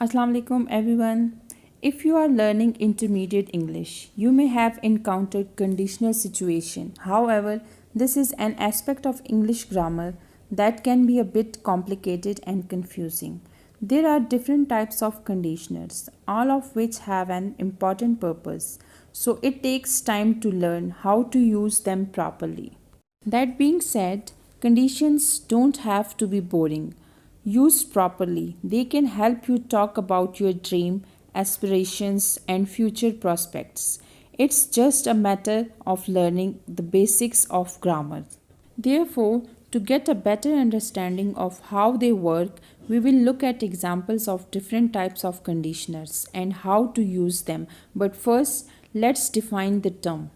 Assalamu alaikum everyone. If you are learning intermediate English, you may have encountered conditional situation. However, this is an aspect of English grammar that can be a bit complicated and confusing. There are different types of conditioners, all of which have an important purpose. So it takes time to learn how to use them properly. That being said, conditions don't have to be boring. Used properly, they can help you talk about your dream, aspirations, and future prospects. It's just a matter of learning the basics of grammar. Therefore, to get a better understanding of how they work, we will look at examples of different types of conditioners and how to use them. But first, let's define the term.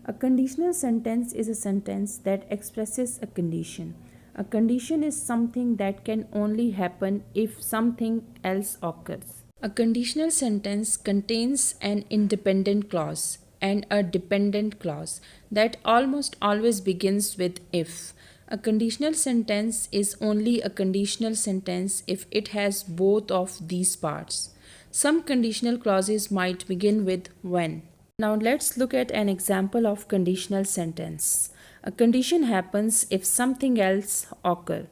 A conditional sentence is a sentence that expresses a condition. A condition is something that can only happen if something else occurs. A conditional sentence contains an independent clause and a dependent clause that almost always begins with if. A conditional sentence is only a conditional sentence if it has both of these parts. Some conditional clauses might begin with when. Now let's look at an example of conditional sentence. A condition happens if something else occurs.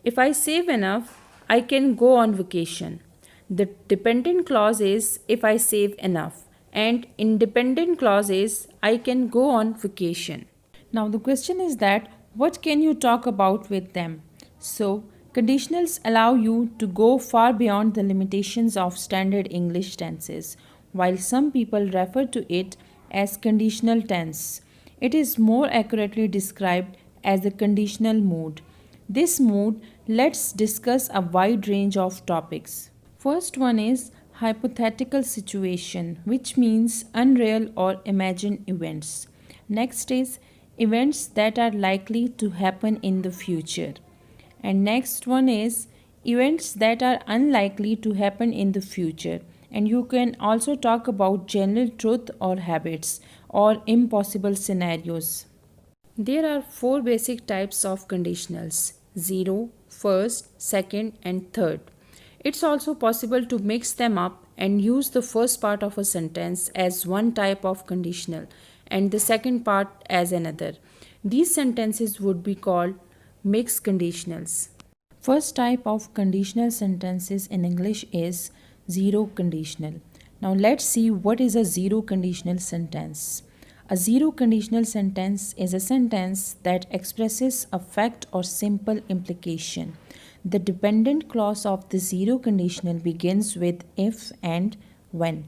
If I save enough, I can go on vacation. The dependent clause is if I save enough, and independent clause is I can go on vacation. Now the question is that what can you talk about with them? So conditionals allow you to go far beyond the limitations of standard English tenses. While some people refer to it as conditional tense, it is more accurately described as a conditional mood. This mood lets discuss a wide range of topics. First one is hypothetical situation, which means unreal or imagined events. Next is events that are likely to happen in the future. And next one is events that are unlikely to happen in the future. And you can also talk about general truth or habits or impossible scenarios. There are four basic types of conditionals: zero, first, second, and third. It's also possible to mix them up and use the first part of a sentence as one type of conditional and the second part as another. These sentences would be called mixed conditionals. First type of conditional sentences in English is zero conditional. Now let's see what is a zero conditional sentence. A zero conditional sentence is a sentence that expresses a fact or simple implication. The dependent clause of the zero conditional begins with if and when.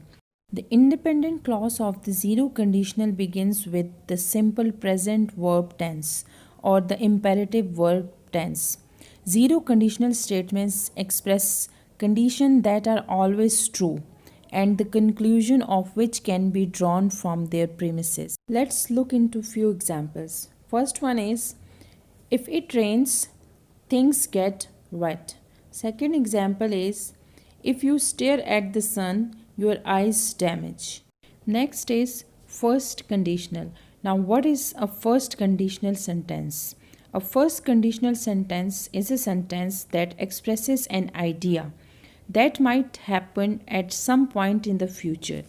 The independent clause of the zero conditional begins with the simple present verb tense or the imperative verb tense. Zero conditional statements express conditions that are always true and the conclusion of which can be drawn from their premises. Let's look into few examples. First one is if it rains, things get wet. Second example is if you stare at the sun, your eyes damage. Next is first conditional. Now what is a first conditional sentence? A first conditional sentence is a sentence that expresses an idea that might happen at some point in the future.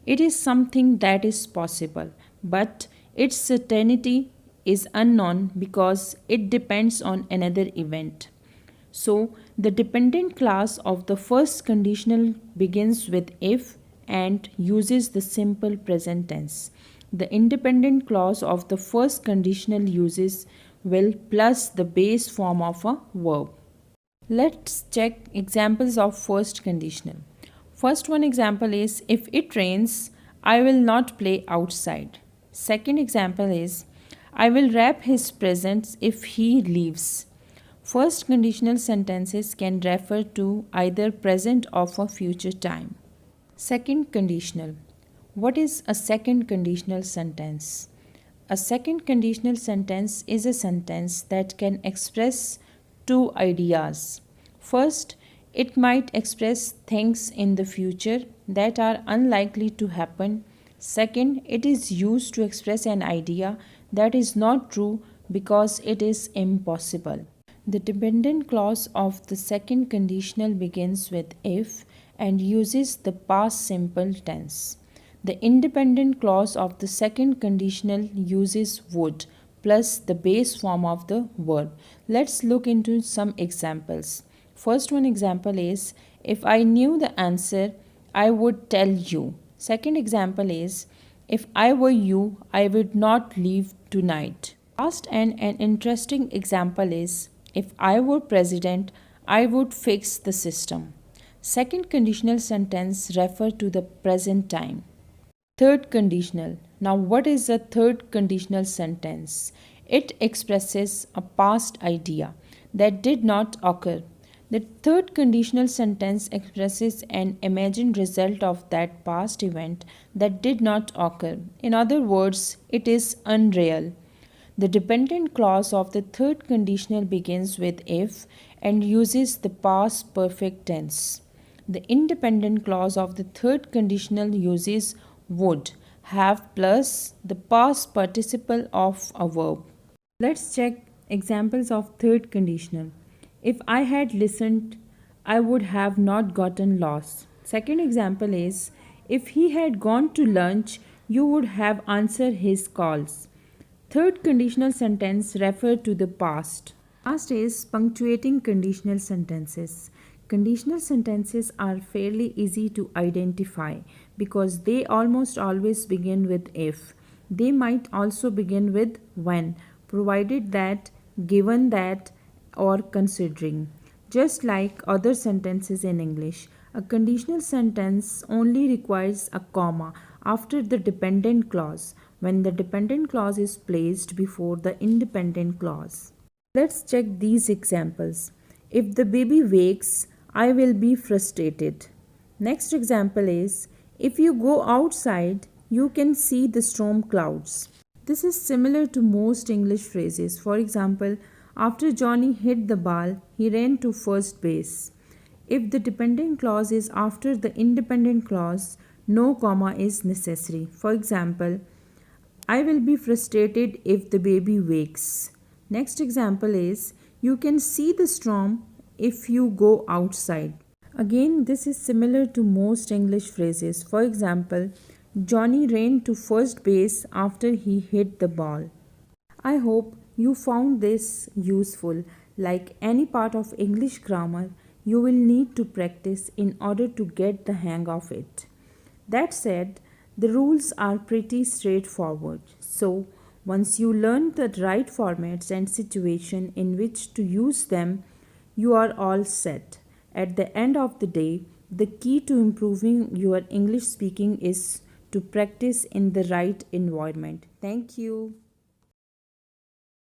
It is something that is possible, but its certainty is unknown because it depends on another event. So, the dependent clause of the first conditional begins with if and uses the simple present tense. The independent clause of the first conditional uses will plus the base form of a verb. Let's check examples of first conditional. First one example is if it rains, I will not play outside. Second example is I will wrap his presents if he leaves. First conditional sentences can refer to either present or for future time. Second conditional. What is a second conditional sentence? A second conditional sentence is a sentence that can express two ideas. First, it might express things in the future that are unlikely to happen. Second, it is used to express an idea that is not true because it is impossible. The dependent clause of the second conditional begins with if and uses the past simple tense. The independent clause of the second conditional uses would plus the base form of the verb. Let's look into some examples. First one example is if I knew the answer, I would tell you. Second example is if I were you, I would not leave tonight. Last and an interesting example is if I were president, I would fix the system. Second conditional sentence refer to the present time. Third conditional. Now, what is a third conditional sentence? It expresses a past idea that did not occur. The third conditional sentence expresses an imagined result of that past event that did not occur. In other words, it is unreal. The dependent clause of the third conditional begins with if and uses the past perfect tense. The independent clause of the third conditional uses would, have plus the past participle of a verb. Let's check examples of third conditional. If I had listened, I would have not gotten lost. Second example is if he had gone to lunch, you would have answered his calls. Third conditional sentence refer to the past. Last is punctuating conditional sentences. Conditional sentences are fairly easy to identify because they almost always begin with if. They might also begin with when, provided that, given that, or considering. Just like other sentences in English, a conditional sentence only requires a comma after the dependent clause when the dependent clause is placed before the independent clause. Let's check these examples. If the baby wakes, I will be frustrated. Next example is if you go outside, you can see the storm clouds. This is similar to most English phrases. For example, after Johnny hit the ball, he ran to first base. If the dependent clause is after the independent clause, no comma is necessary. For example, I will be frustrated if the baby wakes. Next example is you can see the storm if you go outside. Again, this is similar to most English phrases. For example, Johnny ran to first base after he hit the ball. I hope you found this useful. Like any part of English grammar, you will need to practice in order to get the hang of it. That said, the rules are pretty straightforward. So, once you learn the right formats and situation in which to use them, you are all set. At the end of the day, the key to improving your English speaking is to practice in the right environment. Thank you.